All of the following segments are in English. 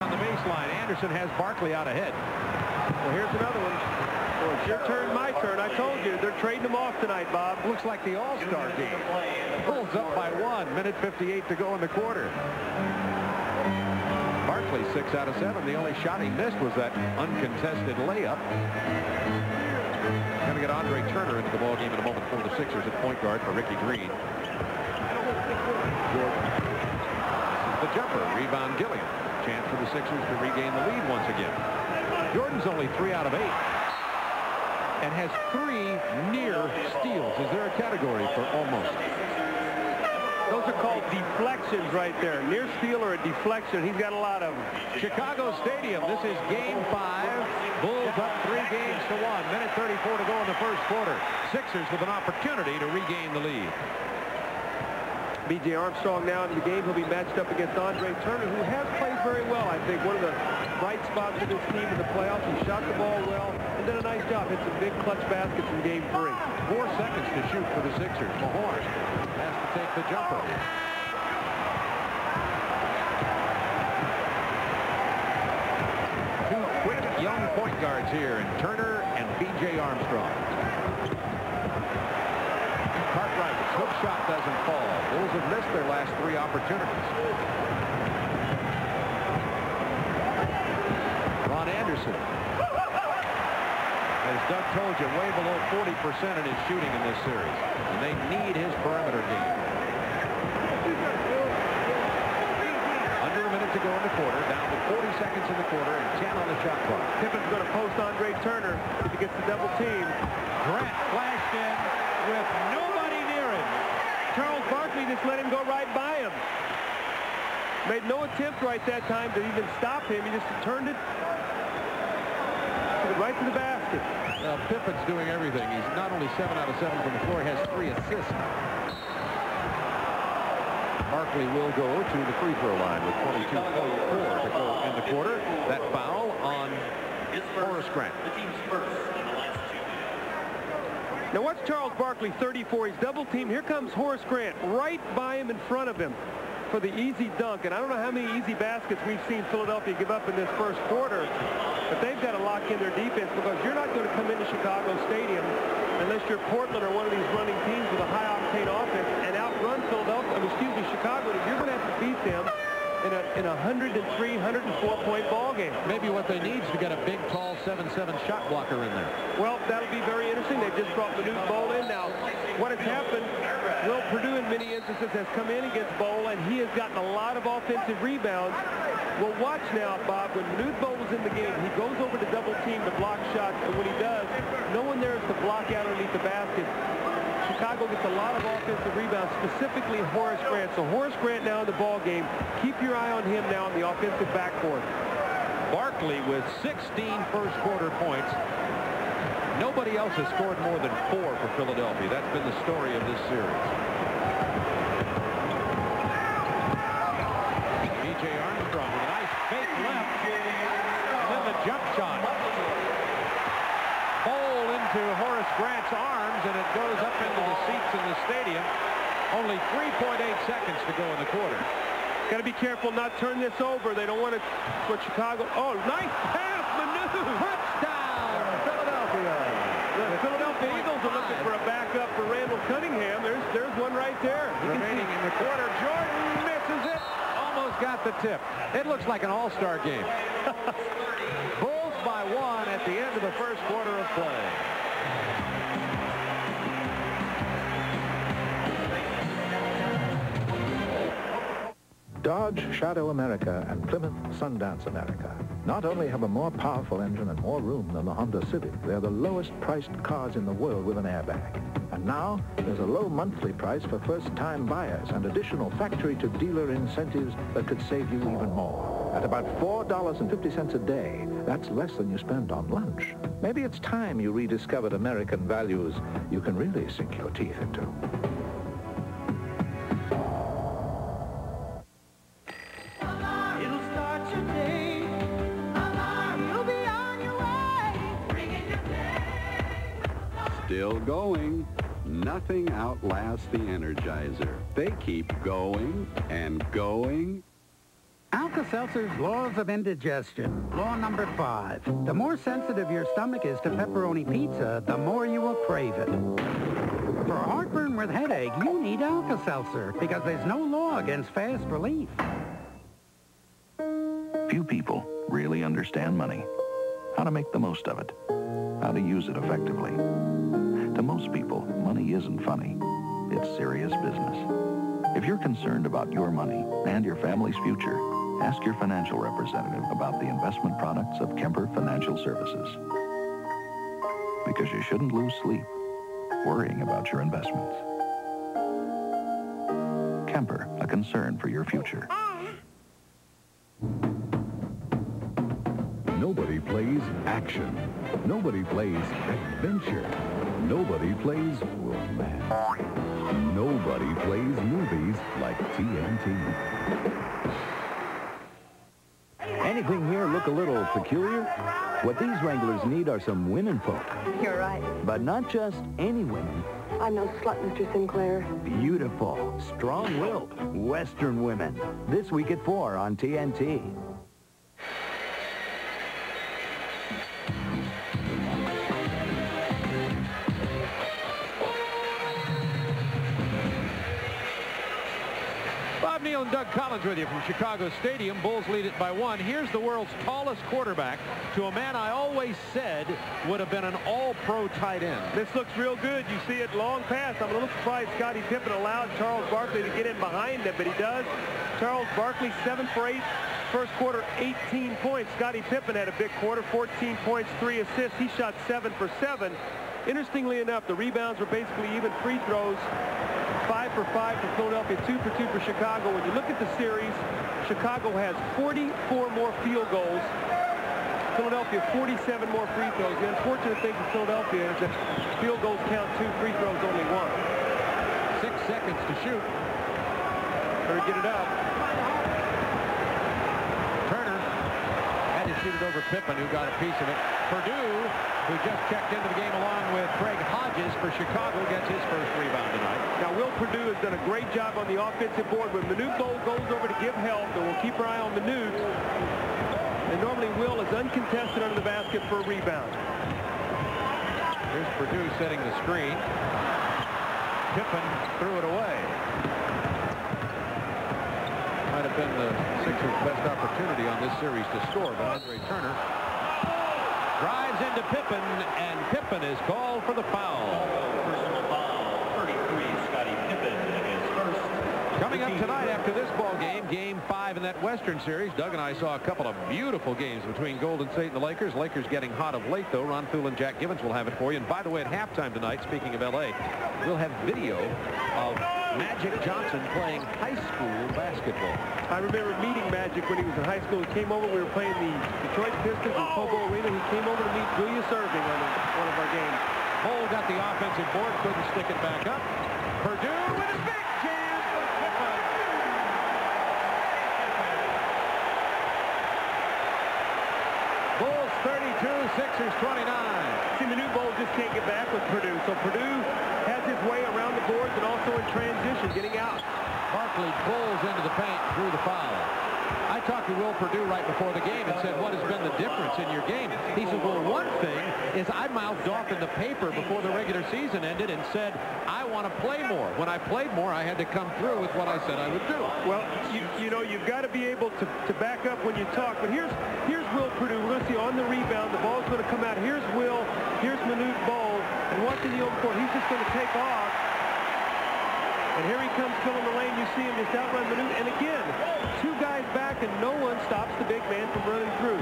On the baseline, Anderson has Barkley out ahead. Well, here's another one. Well, it's your turn, my turn. I told you, they're trading them off tonight, Bob. Looks like the All-Star game. Bulls up by 1. Minute 58 to go in the quarter. Barkley 6 out of 7. The only shot he missed was that uncontested layup. Going to get Andre Turner into the ball game in a moment for the Sixers at point guard for Ricky Green. Jordan. This is the jumper. Rebound Gilliam. Chance for the Sixers to regain the lead once again. Jordan's only 3 out of 8 and has 3 near steals. Is there a category for almost? Those are called deflections right there. Near steal or a deflection. He's got a lot of them. Chicago Stadium. This is game 5. Bulls up 3 games to 1. Minute 34 to go in the first quarter. Sixers with an opportunity to regain the lead. B.J. Armstrong now in the game. He'll be matched up against Andre Turner, who has played very well. I think one of the bright spots of this team in the playoffs. He shot the ball well and did a nice job. Hit some big clutch baskets in game 3. 4 seconds to shoot for the Sixers. Mahorn has to take the jumper. Two quick young point guards here in Turner and B.J. Armstrong. Cartwright's hook shot doesn't fall. Bulls have missed their last 3 opportunities. Ron Anderson, as Doug told you, way below 40% in his shooting in this series. And they need his perimeter game. Under a minute to go in the quarter. Down to 40 seconds in the quarter and 10 on the shot clock. Pippen's going to post Andre Turner if he gets the double team. Grant flashed in with nobody near him. Charles Barkley just let him go right by him. Made no attempt right that time to even stop him. He just turned it right to the basket. Pippen's doing everything. He's not only 7 out of 7 from the floor, he has 3 assists. Barkley will go to the free throw line with 22.4 to go in the quarter. That foul on Horace Grant. Now watch Charles Barkley, 34. He's double teamed. Here comes Horace Grant right by him, in front of him for the easy dunk. And I don't know how many easy baskets we've seen Philadelphia give up in this first quarter, but they've got to lock in their defense, because you're not going to come into Chicago Stadium unless you're Portland or one of these running teams with a high-octane offense and outrun Chicago. You're going to have to beat them in a 103, 104-point ball game. Maybe what they need is to get a big, tall 7'7" shot blocker in there. Well, that'll be very interesting. They just brought Manute Bol in. Now, what has happened, Will Perdue in many instances has come in against Bol, and he has gotten a lot of offensive rebounds. Well, watch now, Bob. When Manute Bol was in the game, he goes over to double team to block shots, and when he does, no one there is to block out underneath the basket. Chicago gets a lot of offensive rebounds, specifically Horace Grant. So Horace Grant now in the ball game. Keep your eye on him now in the offensive backcourt. Barkley with 16 first quarter points. Nobody else has scored more than 4 for Philadelphia. That's been the story of this series. B.J. Armstrong with a nice fake left. And then the jump shot. Bol into Horace Grant's arms, and it goes up into the seats in the stadium. Only 3.8 seconds to go in the quarter. Got to be careful not turn this over. They don't want to put Chicago. Oh, nice pass, Manute. Touchdown, Philadelphia. The Philadelphia Eagles are looking for a backup for Randall Cunningham. There's one right there. Remaining in the quarter, Jordan misses it. Almost got the tip. It looks like an all-star game. Bulls by 1 at the end of the first quarter of play. Dodge Shadow America and Plymouth Sundance America not only have a more powerful engine and more room than the Honda Civic, they're the lowest priced cars in the world with an airbag. And now there's a low monthly price for first-time buyers and additional factory-to-dealer incentives that could save you even more. At about $4.50 a day, that's less than you spend on lunch. Maybe it's time you rediscovered American values you can really sink your teeth into. Still going. Nothing outlasts the Energizer. They keep going and going Alka-Seltzer's Laws of Indigestion. Law number 5. The more sensitive your stomach is to pepperoni pizza, the more you will crave it. For heartburn with headache, you need Alka-Seltzer because there's no law against fast relief. Few people really understand money, how to make the most of it, how to use it effectively. To most people, money isn't funny. It's serious business. If you're concerned about your money and your family's future, ask your financial representative about the investment products of Kemper Financial Services. Because you shouldn't lose sleep worrying about your investments. Kemper, a concern for your future. Nobody plays action. Nobody plays adventure. Nobody plays romance. Nobody plays movies like TNT. Anything here look a little peculiar? What these Wranglers need are some women folk. You're right. But not just any women. I'm no slut, Mr. Sinclair. Beautiful, strong-willed Western women. This week at 4 on TNT. Bob Neal and Doug Collins with you from Chicago Stadium. Bulls lead it by 1. Here's the world's tallest quarterback to a man I always said would have been an all-pro tight end. This looks real good. You see it long pass. I'm a little surprised Scottie Pippen allowed Charles Barkley to get in behind him, but he does. Charles Barkley 7 for 8. First quarter, 18 points. Scottie Pippen had a big quarter, 14 points, 3 assists. He shot 7 for 7. Interestingly enough, the rebounds were basically even. Free throws, 5 for 5 for Philadelphia, 2 for 2 for Chicago. When you look at the series, Chicago has 44 more field goals. Philadelphia, 47 more free throws. The unfortunate thing for Philadelphia is that field goals count 2, free throws only 1. 6 seconds to shoot. Better get it up. Turner had to shoot it over Pippen, who got a piece of it. Purdue, who just checked into the game along with Craig Hodges for Chicago, gets his first rebound tonight. Now, Will Purdue has done a great job on the offensive board. When Manute Bol goes over to give help, and we'll keep our eye on Manute. And normally Will is uncontested under the basket for a rebound. Here's Purdue setting the screen. Pippen threw it away. Might have been the Sixers' best opportunity on this series to score, but Andre Turner drives into Pippen, and Pippen is called for the foul. Personal foul, 33, Scottie Pippen, his first. Coming up tonight after this ball game, Game 5 in that Western Series. Doug and I saw a couple of beautiful games between Golden State and the Lakers. Lakers getting hot of late, though. Ron Thule and Jack Gibbons will have it for you. And by the way, at halftime tonight, speaking of L.A., we'll have video of Magic Johnson playing high school basketball. I remember meeting Magic when he was in high school. He came over. We were playing the Detroit Pistons in Cobo Arena. He came over to meet Julius Erving on one of our games. Cole got the offensive board, couldn't stick it back up. Purdue with a big jam for Pippen. Bulls 32, Sixers 29. See, Manute Bol just can't get back with Purdue. So Purdue has his way around the boards and also in transition, getting out. Barkley pulls into the paint through the foul. I talked to Will Purdue right before the game and said, what has been the difference in your game? He said, well, one thing is I mouthed off in the paper before the regular season ended and said, I want to play more. When I played more, I had to come through with what I said I would do. Well, you know, you've got to be able to back up when you talk. But here's Will Purdue. We're going to see on the rebound, the ball's going to come out. Here's Will. Here's Manute Bol. And watching the open court, he's just going to take off. And here he comes filling the lane. You see him just outrun Manute. And again, 2 guys back, and no one stops the big man from running through.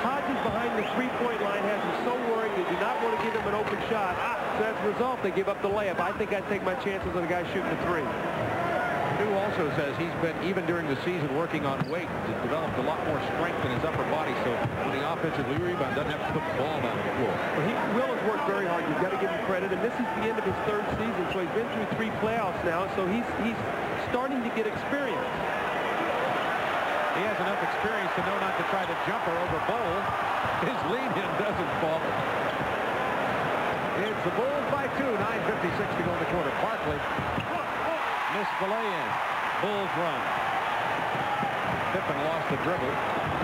Hodges behind the three-point line has him so worried they do not want to give him an open shot. So as a result, they give up the layup. I think I'd take my chances on the guy shooting the 3. Purdue also says he's been, even during the season, working on weight. He's developed a lot more strength in his upper body, so when the offensive rebound doesn't have to put the ball down the floor. Well, Will has worked very hard. You've got to give him credit, and this is the end of his 3rd season, so he's been through 3 playoffs now, so he's starting to get experience. He has enough experience to know not to try to jumper over Bol. His lead-in doesn't fall. It's the Bulls by 2, 9:56 to go in the quarter. Barkley missed the lay-in. Bulls run. Pippen lost the dribble.